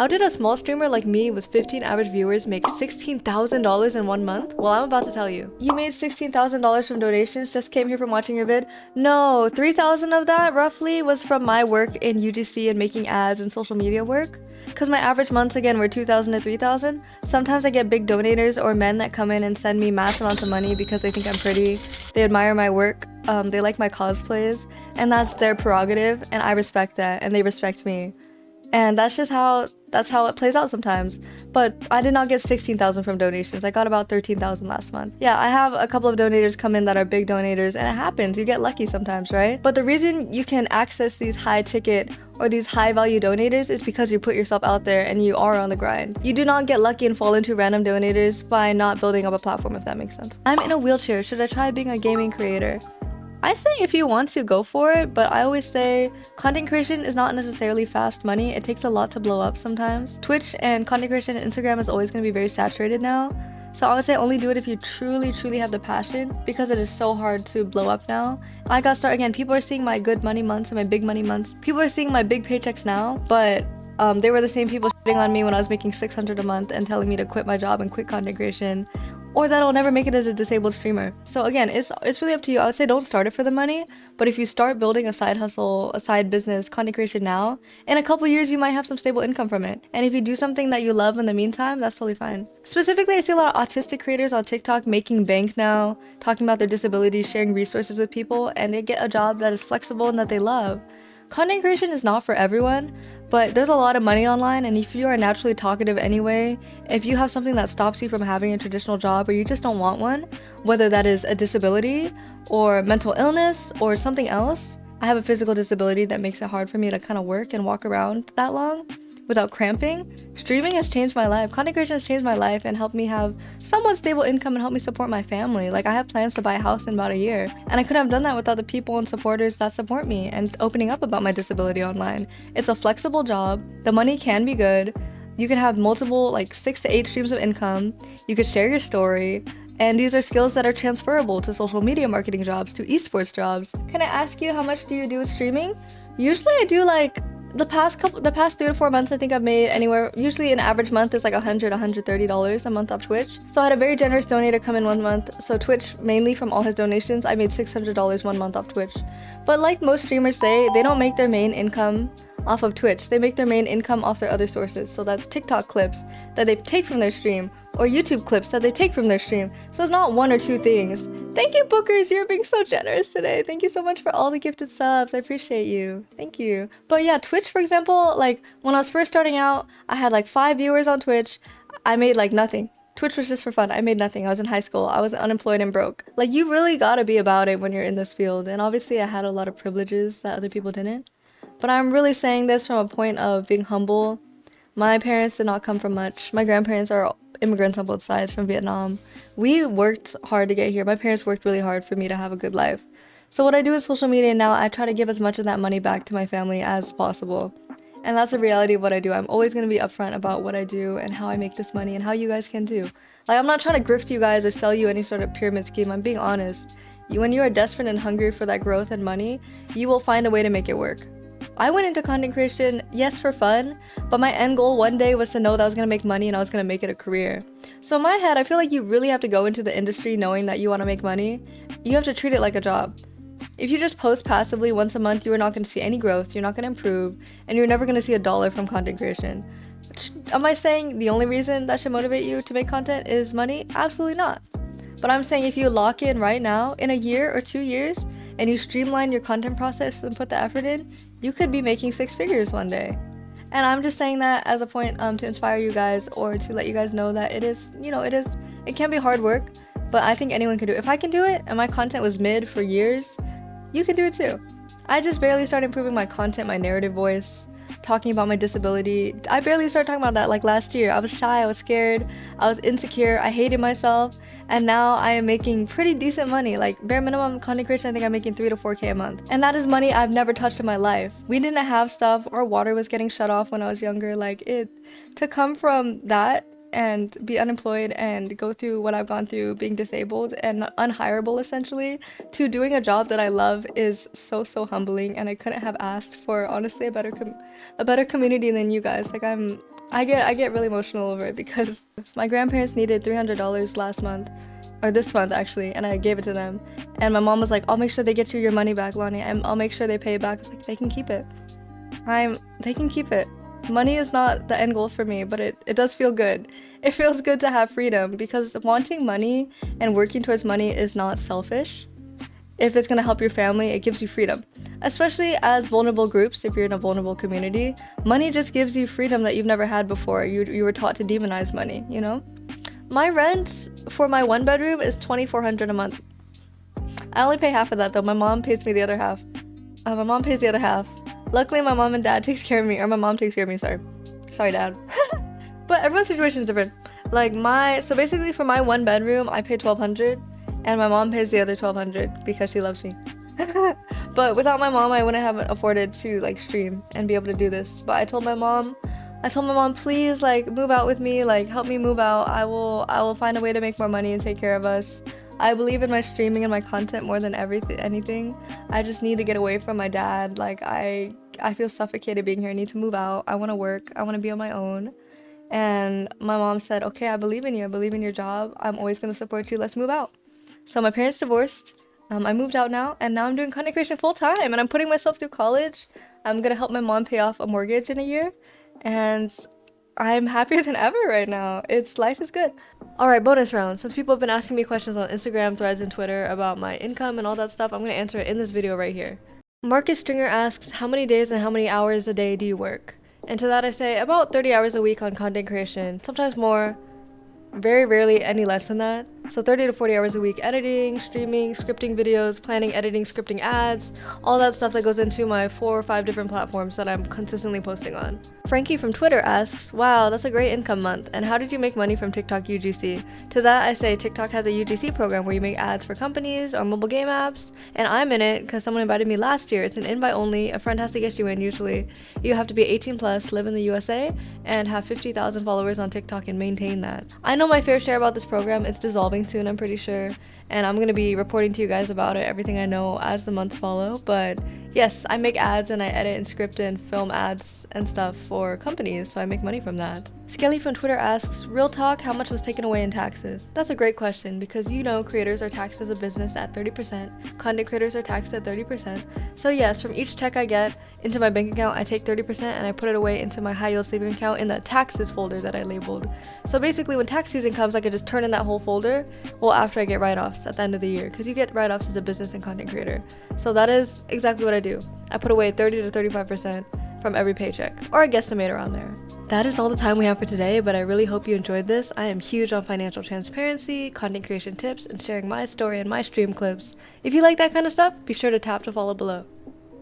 How did a small streamer like me with 15 average viewers make $16,000 in 1 month? Well, I'm about to tell you. You made $16,000 from donations, just came here from watching your vid? No, 3,000 of that roughly was from my work in UGC and making ads and social media work. Because my average months again were 2,000 to 3,000. Sometimes I get big donators or men that come in and send me mass amounts of money because they think I'm pretty. They admire my work. They like my cosplays. And that's their prerogative. And I respect that. And they respect me. And that's how it plays out sometimes. But I did not get 16,000 from donations. I got about 13,000 last month. Yeah, I have a couple of donators come in that are big donators, and it happens. You get lucky sometimes, right? But the reason you can access these high ticket or these high value donators is because you put yourself out there and you are on the grind. You do not get lucky and fall into random donators by not building up a platform, if that makes sense. I'm in a wheelchair. Should I try being a gaming creator? I say if you want to, go for it, but I always say content creation is not necessarily fast money. It takes a lot to blow up sometimes. Twitch and content creation and Instagram is always going to be very saturated now. So I would say only do it if you truly have the passion, because it is so hard to blow up now. I got started again. People are seeing my good money months and my big money months. People are seeing my big paychecks now, but they were the same people shitting on me when I was making $600 a month and telling me to quit my job and quit content creation, or that I'll never make it as a disabled streamer. So again, it's really up to you. I would say don't start it for the money, but if you start building a side hustle, a side business, content creation now, in a couple years you might have some stable income from it. And if you do something that you love in the meantime, that's totally fine. Specifically, I see a lot of autistic creators on TikTok making bank now, talking about their disabilities, sharing resources with people, and they get a job that is flexible and that they love. Content creation is not for everyone, but there's a lot of money online, and if you are naturally talkative anyway, if you have something that stops you from having a traditional job or you just don't want one, whether that is a disability or mental illness or something else. I have a physical disability that makes it hard for me to kind of work and walk around that long without cramping. Streaming has changed my life. Content creation has changed my life and helped me have somewhat stable income and help me support my family. Like, I have plans to buy a house in about a year, and I couldn't have done that without the people and supporters that support me and opening up about my disability online. It's a flexible job. The money can be good. You can have multiple, like 6 to 8 streams of income. You could share your story. And these are skills that are transferable to social media marketing jobs, to esports jobs. Can I ask you, how much do you do with streaming? Usually I do like the past 3 to 4 months, I think I've made anywhere, usually an average month is like $130 a month off Twitch. So I had a very generous donator come in 1 month. So Twitch, mainly from all his donations, I made $600 1 month off Twitch. But like most streamers say, they don't make their main income off of Twitch. They make their main income off their other sources. So that's TikTok clips that they take from their stream, or YouTube clips that they take from their stream. So it's not 1 or 2 things. Thank you, bookers. You're being so generous today. Thank you so much for all the gifted subs. I appreciate you. Thank you. But yeah, Twitch, for example, like when I was first starting out, I had like 5 viewers on Twitch. I made like nothing. Twitch was just for fun. I made nothing. I was in high school. I was unemployed and broke. Like, you really gotta be about it when you're in this field. And obviously I had a lot of privileges that other people didn't. But I'm really saying this from a point of being humble. My parents did not come from much. My grandparents are immigrants on both sides from Vietnam. We worked hard to get here. My parents worked really hard for me to have a good life. So what I do with social media now, I try to give as much of that money back to my family as possible. And that's the reality of what I do. I'm always going to be upfront about what I do and how I make this money and how you guys can too. Like, I'm not trying to grift you guys or sell you any sort of pyramid scheme. I'm being honest. When you are desperate and hungry for that growth and money, you will find a way to make it work. I went into content creation, yes, for fun, but my end goal one day was to know that I was going to make money and I was going to make it a career. So in my head, I feel like you really have to go into the industry knowing that you want to make money. You have to treat it like a job. If you just post passively once a month, you are not going to see any growth, you're not going to improve, and you're never going to see $1 from content creation. Am I saying the only reason that should motivate you to make content is money? Absolutely not. But I'm saying if you lock in right now, in a year or 2 years, and you streamline your content process and put the effort in, you could be making 6 figures one day. And I'm just saying that as a point to inspire you guys, or to let you guys know that it can be hard work, but I think anyone can do it. If I can do it and my content was mid for years, you can do it too. I just barely started improving my content, my narrative voice, talking about my disability. I barely started talking about that like last year. I was shy, I was scared, I was insecure, I hated myself, and now I am making pretty decent money. Like, bare minimum content creation, I think I'm making 3 to 4K a month. And that is money I've never touched in my life. We didn't have stuff, our water was getting shut off when I was younger. Like, to come from that and be unemployed and go through what I've gone through, being disabled and unhireable essentially, to doing a job that I love is so humbling, and I couldn't have asked for honestly a better community than you guys. Like, I'm I get really emotional over it because my grandparents needed $300 last month, or this month actually, and I gave it to them. And my mom was like, "I'll make sure they get you your money back, Lani. I'll make sure they pay it back." I was like, "They can keep it. They can keep it. Money is not the end goal for me, but it does feel good. It feels good to have freedom because wanting money and working towards money is not selfish. If it's gonna help your family, it gives you freedom. Especially as vulnerable groups, if you're in a vulnerable community, money just gives you freedom that you've never had before. You were taught to demonize money, you know? My rent for my 1 bedroom is $2,400 a month. I only pay half of that though. My mom pays me the other half. My mom pays the other half. Luckily, my mom and dad takes care of me, or my mom takes care of me, sorry dad. But everyone's situation is different. Like so basically for my 1 bedroom, I pay $1,200 and my mom pays the other $1,200 because she loves me. But without my mom, I wouldn't have afforded to like stream and be able to do this. But I told my mom, please like move out with me, like help me move out. I will find a way to make more money and take care of us. I believe in my streaming and my content more than anything. I just need to get away from my dad. Like I feel suffocated being here. I need to move out. I want to work. I want to be on my own. And my mom said, "Okay, I believe in you. I believe in your job. I'm always going to support you. Let's move out." So my parents divorced. I moved out now, and now I'm doing content creation full time, and I'm putting myself through college. I'm gonna help my mom pay off a mortgage in a year, and I'm happier than ever right now. Life is good. Alright, bonus round. Since people have been asking me questions on Instagram, Threads, and Twitter about my income and all that stuff, I'm gonna answer it in this video right here. Marcus Stringer asks, how many days and how many hours a day do you work? And to that I say, about 30 hours a week on content creation, sometimes more, very rarely any less than that. So 30 to 40 hours a week editing, streaming, scripting videos, planning, editing, scripting ads, all that stuff that goes into my 4 or 5 different platforms that I'm consistently posting on. Frankie from Twitter asks, wow, that's a great income month, and how did you make money from TikTok UGC? To that I say TikTok has a UGC program where you make ads for companies or mobile game apps, and I'm in it because someone invited me last year. It's an invite only, a friend has to get you in usually. You have to be 18 plus, live in the USA, and have 50,000 followers on TikTok and maintain that. I know my fair share about this program. It's dissolving soon, I'm pretty sure, and I'm gonna be reporting to you guys about it, everything I know as the months follow. But yes, I make ads and I edit and script and film ads and stuff for companies, so I make money from that. Skelly from Twitter asks, real talk, how much was taken away in taxes? That's a great question because you know creators are taxed as a business at 30%, content creators are taxed at 30%. So yes, from each check I get into my bank account, I take 30% and I put it away into my high yield saving account in the taxes folder that I labeled. So basically when tax season comes, I can just turn in that whole folder, well, after I get write-offs at the end of the year, because you get write-offs as a business and content creator. So that is exactly what I do. I put away 30 to 35% from every paycheck, or I guesstimate around there. That is all the time we have for today, but I really hope you enjoyed this. I am huge on financial transparency, content creation tips, and sharing my story and my stream clips. If you like that kind of stuff, be sure to tap to follow below.